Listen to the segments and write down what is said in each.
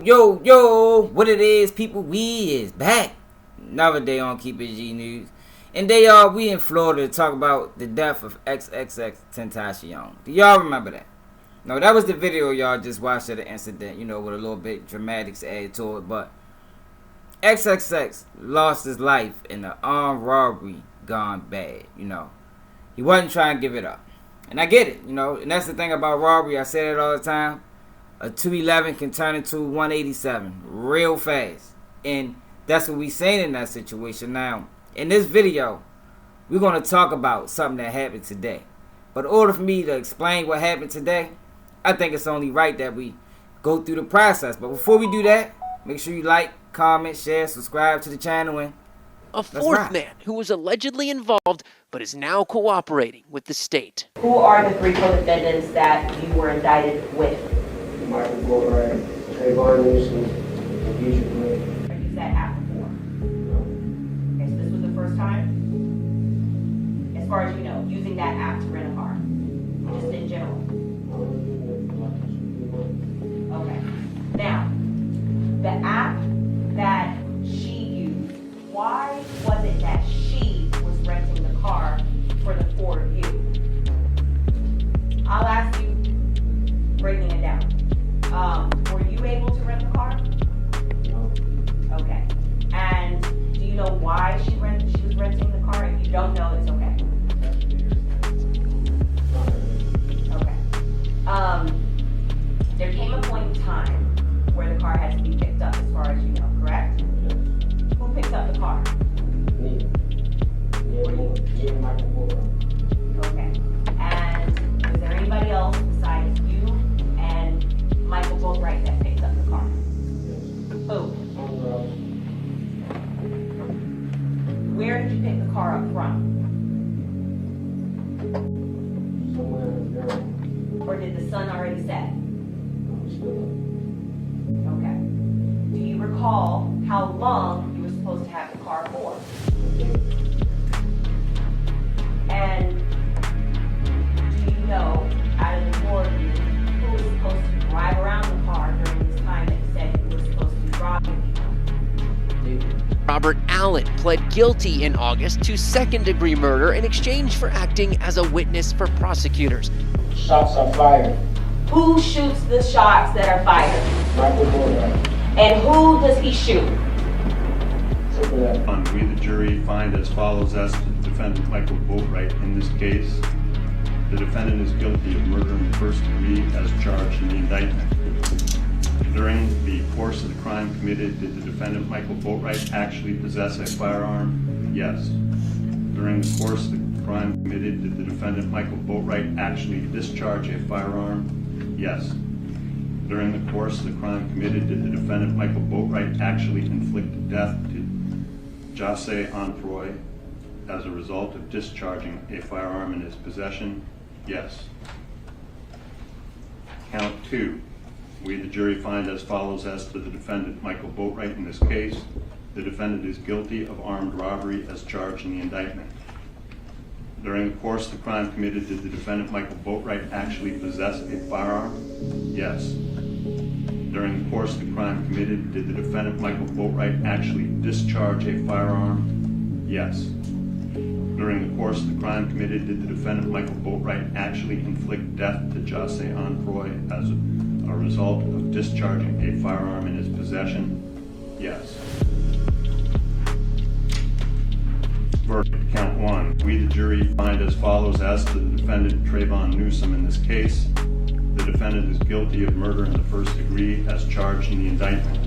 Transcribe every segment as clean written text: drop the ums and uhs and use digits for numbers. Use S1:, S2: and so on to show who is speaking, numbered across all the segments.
S1: Yo, what it is, people, we is back. Another day on Keep It G News. And we in Florida to talk about the death of Xxxtentacion. Do y'all remember that? No, that was the video y'all just watched of the incident, with a little bit dramatics added to it. But XXX lost his life in an armed robbery gone bad, He wasn't trying to give it up. And I get it, and that's the thing about robbery. I say it all the time. A 211 can turn into 187 real fast. And that's what we saying in that situation. Now, in this video, we're going to talk about something that happened today. But in order for me to explain what happened today, I think it's only right that we go through the process. But before we do that, make sure you like, comment, share, subscribe to the channel. And
S2: a fourth man who was allegedly involved but is now cooperating with the state.
S3: Who are the three co-defendants that you were indicted with?
S4: Michael Boatwright, Trayvon Newsom, and Future Glenn.
S3: Have you used that app before?
S4: No.
S3: Okay, so this was the first time? As far as you know, using that app to rent a car? Just in general? Okay. Now, the app that she used, why was it that she was renting the car for the four of you? I'll ask you, breaking it down. Were you able to rent the car?
S4: No.
S3: Okay. And do you know why she was renting the car? If you don't know, it's okay. Okay. There came a point in time where the car had to be picked up, as far as you know, correct?
S4: Yes.
S3: Who picked up the car?
S4: Me. Me and Michael Boatwright.
S3: Okay. And was there anybody else besides you and Michael Boatwright that picked up the car?
S4: Yes.
S3: Who?
S4: On the road.
S3: Where did you pick the car up from?
S4: Somewhere in the girl.
S3: Or did the sun already set?
S4: I'm still
S3: Okay. Do you recall how long you were supposed to have the car for? And do you know, out of the four of you, who was supposed to drive around the car during this time that you said you were supposed to be robbing people?
S2: Robert Allen pled guilty in August to second-degree murder in exchange for acting as a witness for prosecutors.
S4: Shots are fired.
S3: Who shoots the shots that are fired?
S4: Michael Boatwright.
S3: And who does he shoot?
S4: Triple F.
S5: We, the jury, find as follows as to the defendant Michael Boatwright in this case. The defendant is guilty of murder in the first degree as charged in the indictment. During the course of the crime committed, did the defendant Michael Boatwright actually possess a firearm? Yes. During the course of the crime committed, did the defendant Michael Boatwright actually discharge a firearm? Yes. During the course of the crime committed, did the defendant Michael Boatwright actually inflict death to Xxxtentacion Onfroy as a result of discharging a firearm in his possession? Yes. Count 2. We, the jury, find as follows as to the defendant Michael Boatwright in this case. The defendant is guilty of armed robbery as charged in the indictment. During the course of the crime committed, did the defendant Michael Boatwright actually possess a firearm? Yes. During the course of the crime committed, did the defendant Michael Boatwright actually discharge a firearm? Yes. During the course of the crime committed, did the defendant Michael Boatwright actually inflict death to Xxxtentacion Onfroy as a result of discharging a firearm in his possession? Yes. Verdict. Count 1. We, the jury, find as follows as to the defendant Trayvon Newsom in this case. The defendant is guilty of murder in the first degree as charged in the indictment.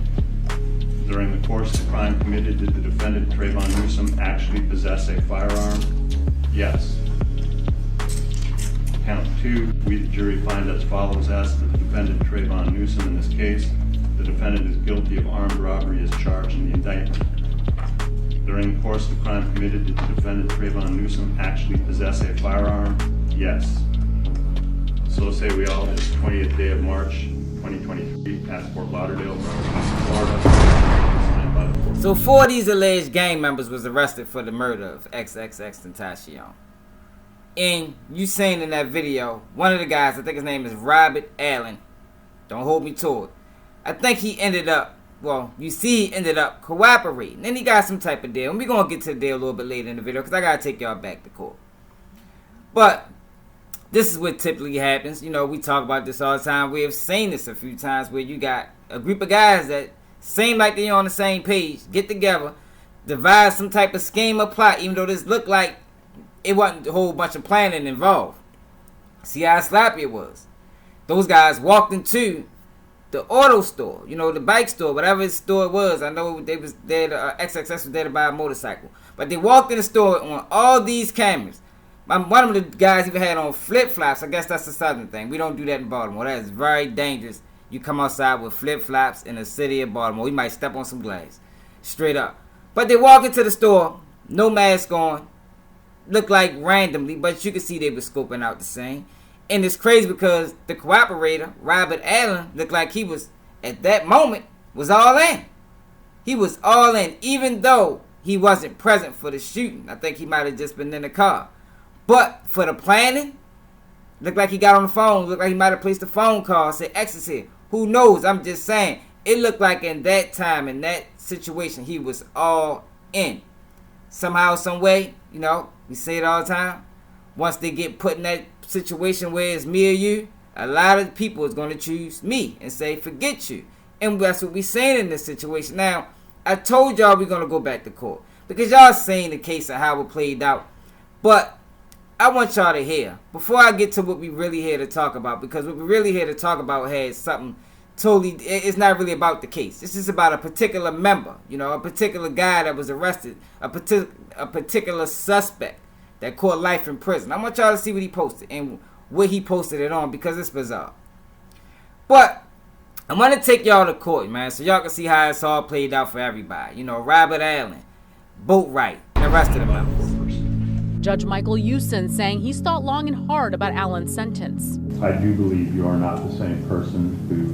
S5: During the course of the crime committed, did the defendant Trayvon Newsom actually possess a firearm? Yes. Count 2. We, the jury, find as follows as to the defendant Trayvon Newsom in this case. The defendant is guilty of armed robbery as charged in the indictment. During the course of the crime committed, did the defendant Trayvon Newsom actually possess a firearm? Yes. So say we all, this 20th day of March, 2023 at Fort Lauderdale, Florida. Signed by the court.
S1: so 4 of these alleged gang members was arrested for the murder of Xxxtentacion. And you saying in that video, one of the guys, I think his name is Robert Allen, don't hold me to it, I think he ended up, well, you see he ended up cooperating. Then he got some type of deal. And we're going to get to the deal a little bit later in the video because I got to take y'all back to court. But this is what typically happens. You know, we talk about this all the time. We have seen this a few times where you got a group of guys that seem like they're on the same page, get together, devise some type of scheme or plot, even though this looked like it wasn't a whole bunch of planning involved. See how sloppy it was. Those guys walked into the auto store, you know, the bike store, whatever store it was. I know they was there, XXX was there to buy a motorcycle. But they walked in the store on all these cameras. One of the guys even had on flip-flops. I guess that's a southern thing. We don't do that in Baltimore. That is very dangerous. You come outside with flip-flops in the city of Baltimore. You might step on some glass. Straight up. But they walk into the store, no mask on. Look like randomly, but you can see they were scoping out the scene. And it's crazy because the cooperator, Robert Allen, looked like he was, at that moment, was all in. He was all in, even though he wasn't present for the shooting. I think he might have just been in the car. But for the planning, looked like he got on the phone. Looked like he might have placed a phone call, said X is here. Who knows? I'm just saying. It looked like in that time, in that situation, he was all in. Somehow, some way, you know, we say it all the time. Once they get put in that situation where it's me or you, a lot of people is going to choose me and say, forget you. And that's what we're saying in this situation. Now, I told y'all we're going to go back to court because y'all seen the case of how it played out. But I want y'all to hear, before I get to what we really here to talk about, because what we really here to talk about has something totally, it's not really about the case. This is about a particular member, you know, a particular guy that was arrested, a particular suspect that caught life in prison. I want y'all to see what he posted and what he posted it on because it's bizarre. But I'm going to take y'all to court, man, so y'all can see how it's all played out for everybody. You know, Robert Allen, Boatwright, and the rest of the members.
S6: Judge Michael Hewson saying he's thought long and hard about Allen's sentence.
S5: I do believe you are not the same person who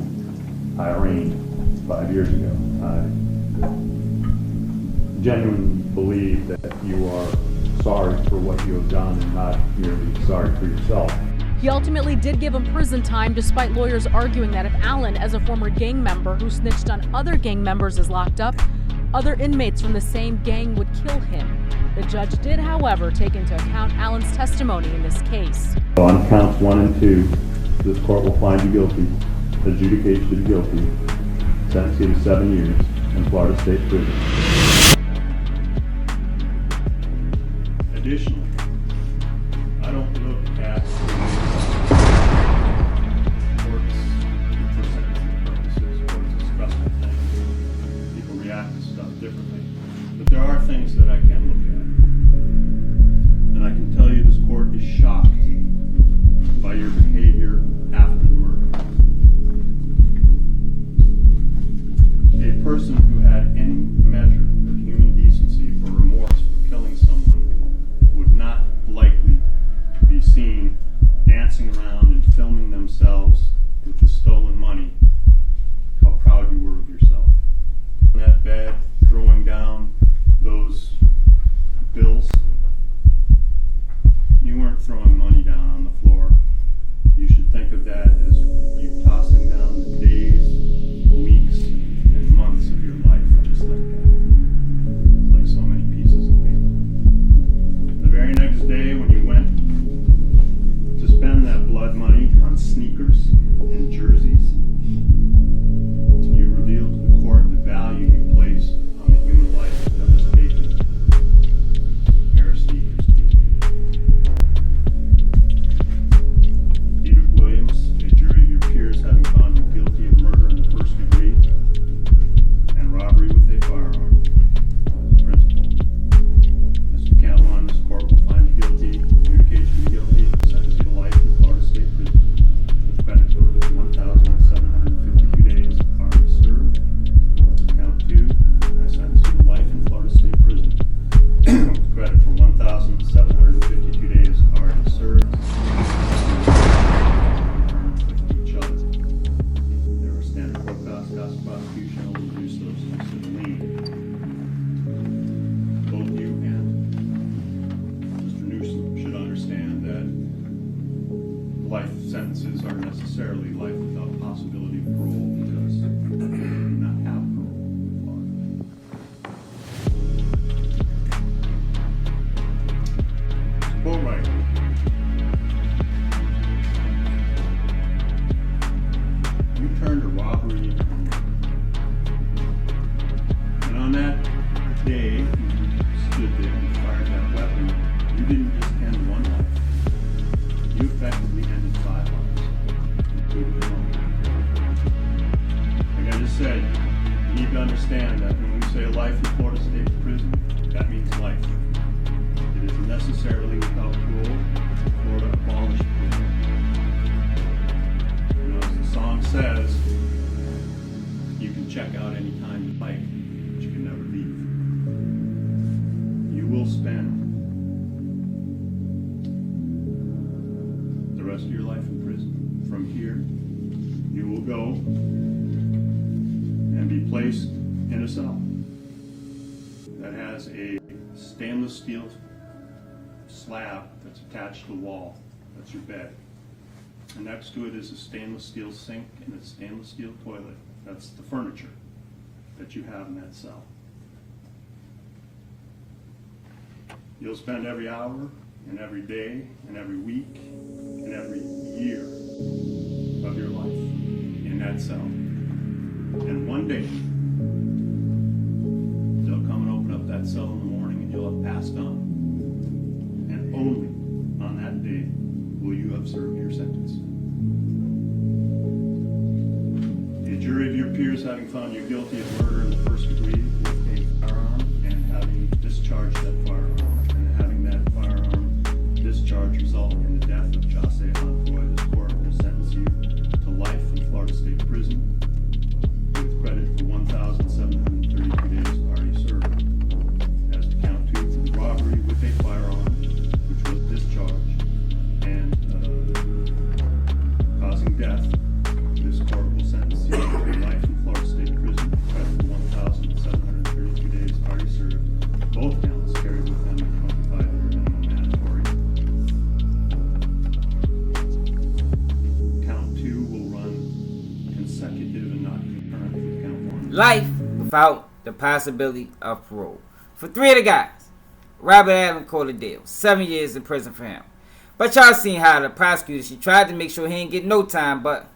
S5: I arraigned 5 years ago. I genuinely believe that you are sorry for what you have done and not merely sorry for yourself.
S6: He ultimately did give him prison time despite lawyers arguing that if Allen, as a former gang member who snitched on other gang members, is locked up, other inmates from the same gang would kill him. The judge did, however, take into account Allen's testimony in this case.
S5: On counts 1 and 2, this court will find you guilty, adjudicate you guilty, sentence you to 7 years in Florida State Prison. Additionally, I don't look at courts for sentencing purposes. Courts are stressful things. People react to stuff differently. But there are things that I can look at. And I can tell you this court is shocked by your behavior after the murder. A person who had any measure of human decency or remorse for killing someone would not likely be seen dancing around and filming themselves with the stolen money. How proud you were of yourself. In that bed, throwing down those bills. You weren't throwing money down on the floor. You should think of that as you tossing down the days, weeks, and months of your life just like that. Like so many pieces of paper. The very next day when you went to spend that blood money on sneakers and jerseys, you revealed to the court the value you place on the human life that was taken. A pair of sneakers. Edith Williams, a jury of your peers having found you guilty of murder in the first degree and robbery with a firearm. Principal. Mr. Cameron, this court will find you guilty, adjudicate you guilty, sentence you to life in Florida State Prison with credit for 1,752 days of time served. Count 2, I sentence you to life in Florida State Prison with credit for 1,752 days already served. Each other. There are standard court costs of prosecution will reduce those to the lien. Both you and Mr. Newsom should understand that life sentences are necessarily life without possibility of parole because life in Florida State Prison, that means life. It is necessarily without parole. Florida abolished parole. You know, as the song says, you can check out anytime you like, but you can never leave. You will spend the rest of your life in prison. From here, you will go and be placed in a cell that has a stainless steel slab that's attached to the wall. That's your bed. And next to it is a stainless steel sink and a stainless steel toilet. That's the furniture that you have in that cell. You'll spend every hour and every day and every week and every year of your life in that cell. And one day, they'll come and open up that cell in the morning and you'll have passed on. And only on that day will you have served your sentence. A jury of your peers having found you guilty of murder in the first degree with a firearm and having discharged that firearm and having that firearm discharge result in the death of Xxxtentacion, this court will sentence you to life in Florida State Prison with credit for 1,732 days already served. As to count 2 for the robbery with a firearm, which was discharged and causing death, this court will sentence you to life in Florida State Prison with credit for 1,732 days already served. Both counts carry with them a 25-year minimum mandatory. Count 2 will run consecutive and not concurrent with count 1.
S1: Life without the possibility of parole. For 3 of the guys, Robert Allen called a deal. 7 years in prison for him. But y'all seen how the prosecutor, she tried to make sure he didn't get no time, but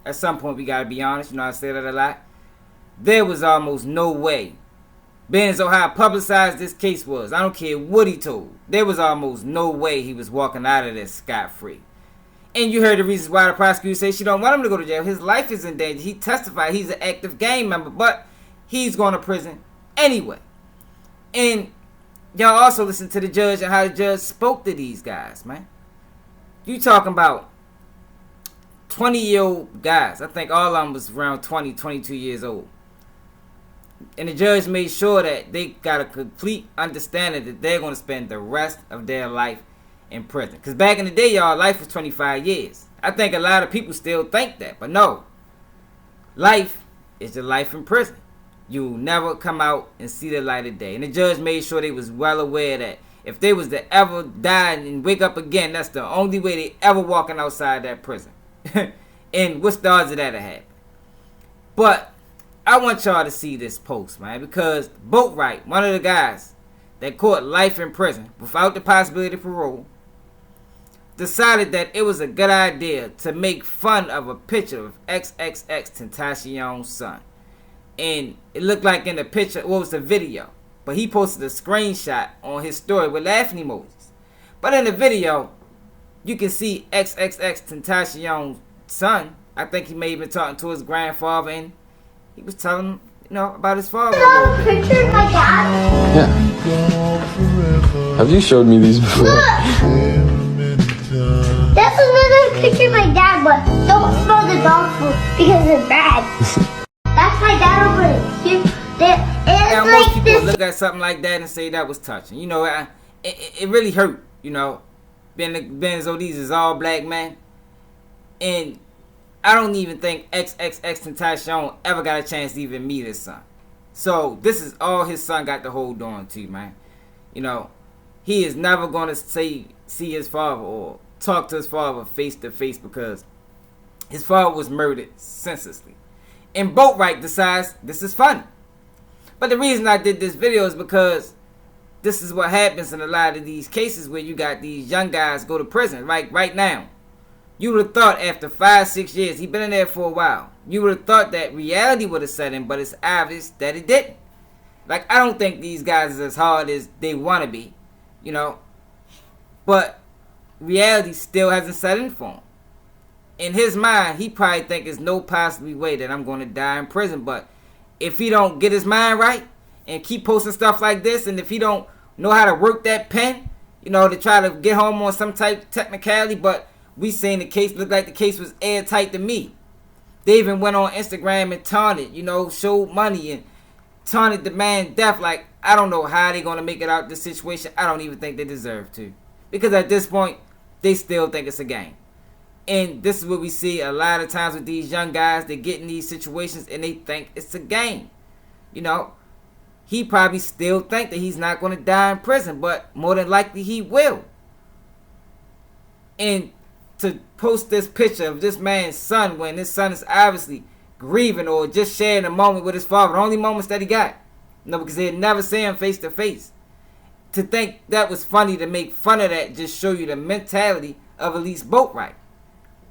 S1: at some point we gotta be honest, you know I say that a lot. There was almost no way. Being as though how publicized this case was, I don't care what he told, there was almost no way he was walking out of this scot-free. And you heard the reasons why the prosecutor said she don't want him to go to jail. His life is in danger. He testified he's an active gang member, but he's going to prison anyway. And y'all also listen to the judge and how the judge spoke to these guys, man. You talking about 20-year-old guys. I think all of them was around 20, 22 years old. And the judge made sure that they got a complete understanding that they're going to spend the rest of their life in prison. Because back in the day, y'all, life was 25 years. I think a lot of people still think that. But no. Life is your life in prison. You'll never come out and see the light of day. And the judge made sure they was well aware that if they was to ever die and wake up again, that's the only way they ever walking outside that prison. And what's the odds of that to happen? But I want y'all to see this post, man, because Boatwright, one of the guys that caught life in prison without the possibility of parole, decided that it was a good idea to make fun of a picture of Xxxtentacion's son. And it looked like in the picture, well, it was a video, but he posted a screenshot on his story with laughing emojis. But in the video, you can see Xxxtentacion's son. I think he may have been talking to his grandfather, and he was telling him, you know, about his father.
S7: A picture of my dad?
S8: Yeah. Have you showed me these before?
S7: Look! That's another picture of my dad, but don't throw the dog food because it's bad. That's my dad over here.
S1: Now,
S7: It's
S1: most
S7: like
S1: people
S7: this.
S1: look at something like that and say that was touching. You know, it really hurt, you know, being as though these is all black men. And I don't even think Xxxtentacion ever got a chance to even meet his son. So this is all his son got to hold on to, man. You know, he is never going to see his father or talk to his father face to face because his father was murdered senselessly. And Boatwright decides this is funny. But the reason I did this video is because this is what happens in a lot of these cases where you got these young guys go to prison right now. You would have thought after 5-6 years, he'd been in there for a while, you would have thought that reality would have set in, but it's obvious that it didn't. Like, I don't think these guys is as hard as they want to be, you know. But reality still hasn't set in for him. In his mind, he probably think there's no possible way that I'm going to die in prison. But if he don't get his mind right and keep posting stuff like this, and if he don't know how to work that pen, you know, to try to get home on some type technicality, but we seen the case, looked like the case was airtight to me. They even went on Instagram and taunted, you know, showed money and taunted the man death. Like, I don't know how they're going to make it out of this situation. I don't even think they deserve to. Because at this point, they still think it's a game. And this is what we see a lot of times with these young guys. They get in these situations and they think it's a game. You know, he probably still think that he's not going to die in prison, but more than likely he will. And to post this picture of this man's son when his son is obviously grieving or just sharing a moment with his father, the only moments that he got, you know, because they had never seen him face to face. To think that was funny, to make fun of that, just show you the mentality of Elise Boatwright.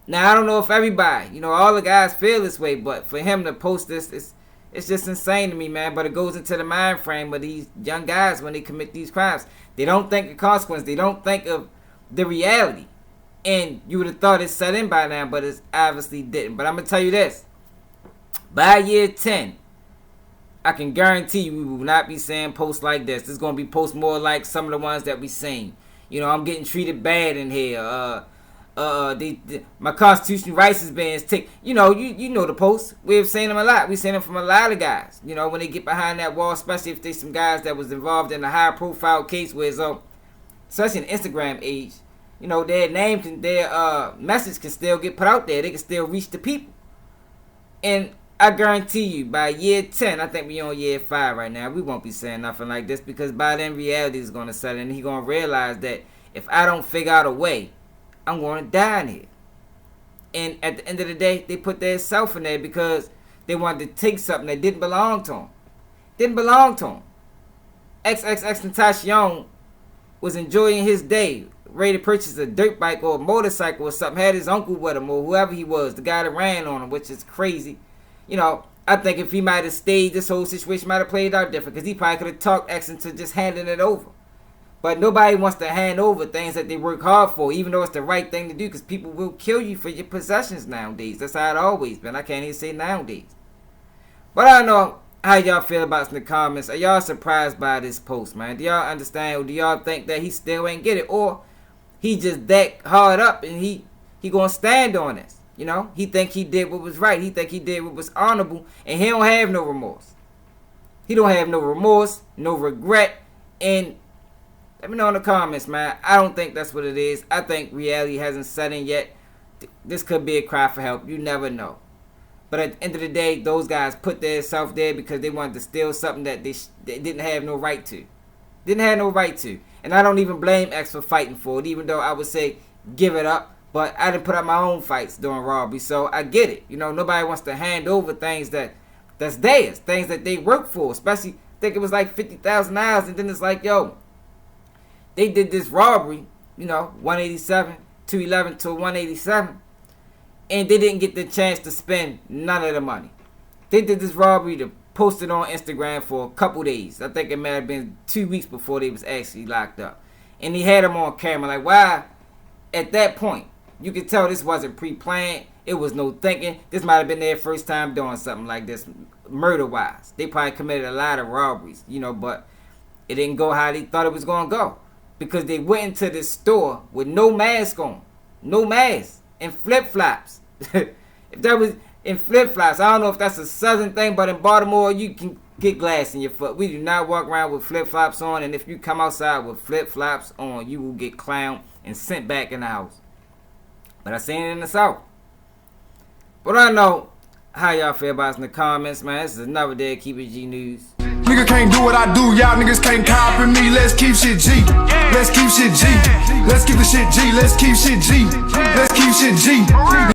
S1: Now, I don't know if everybody, you know, all the guys feel this way, but for him to post this, it's just insane to me, man. But it goes into the mind frame of these young guys when they commit these crimes. They don't think of consequence. They don't think of the reality. And you would have thought it set in by now, but it obviously didn't. But I'm going to tell you this. By year 10, I can guarantee you we will not be seeing posts like this. This is going to be posts more like some of the ones that we seen. You know, I'm getting treated bad in here. My constitutional rights is being taken. You know, you know the posts. We've seen them a lot. We've seen them from a lot of guys. You know, when they get behind that wall, especially if there's some guys that was involved in a high-profile case where it's, especially in Instagram age, you know, their name can, their message can still get put out there. They can still reach the people. And I guarantee you, by year 10, I think we're on year 5 right now, we won't be saying nothing like this, because by then reality is going to set in. And he's going to realize that if I don't figure out a way, I'm going to die in here. And at the end of the day, they put their self in there because they wanted to take something that didn't belong to them. Didn't belong to them. Xxxtentacion was enjoying his day, ready to purchase a dirt bike or a motorcycle or something, had his uncle with him or whoever he was, the guy that ran on him, which is crazy. You know, I think if he might have stayed, this whole situation might have played out different, because he probably could have talked X into just handing it over. But nobody wants to hand over things that they work hard for, even though it's the right thing to do, because people will kill you for your possessions nowadays. That's how it always been. I can't even say nowadays. But I don't know how y'all feel about it in the comments. Are y'all surprised by this post, man? Do y'all understand, or do y'all think that he still ain't get it? Or he just that hard up and he gonna stand on this? You know, he think he did what was right. He think he did what was honorable, and he don't have no remorse. He don't have no remorse, no regret. And let me know in the comments, man. I don't think that's what it is. I think reality hasn't set in yet. This could be a cry for help. You never know. But at the end of the day, those guys put themselves there because they wanted to steal something that they didn't have no right to. Didn't have no right to. And I don't even blame X for fighting for it, even though I would say give it up. But I didn't put up my own fights during robbery, so I get it. You know, nobody wants to hand over things that's theirs, things that they work for. Especially, I think it was like $50,000, and then it's like, yo, they did this robbery, you know, 187, 211 to 187, and they didn't get the chance to spend none of the money. They did this robbery to post it on Instagram for a couple days. I think it might have been 2 weeks before they was actually locked up. And he had them on camera. Like, why? At that point, you could tell this wasn't pre-planned. It was no thinking. This might have been their first time doing something like this, murder-wise. They probably committed a lot of robberies, you know, but it didn't go how they thought it was going to go. Because they went into this store with no mask on. No mask. And flip-flops. If that was in flip-flops, I don't know if that's a southern thing, but in Baltimore, you can get glass in your foot. We do not walk around with flip-flops on, and if you come outside with flip-flops on, you will get clowned and sent back in the house. But I seen it in the South. But I don't know how y'all feel about it in the comments, man. This is another day of Keep It G News.
S9: Nigga can't do what I do, y'all niggas can't copy me. Let's keep shit G. Let's keep shit G. Let's keep the shit G. Let's keep shit G. Let's keep shit G.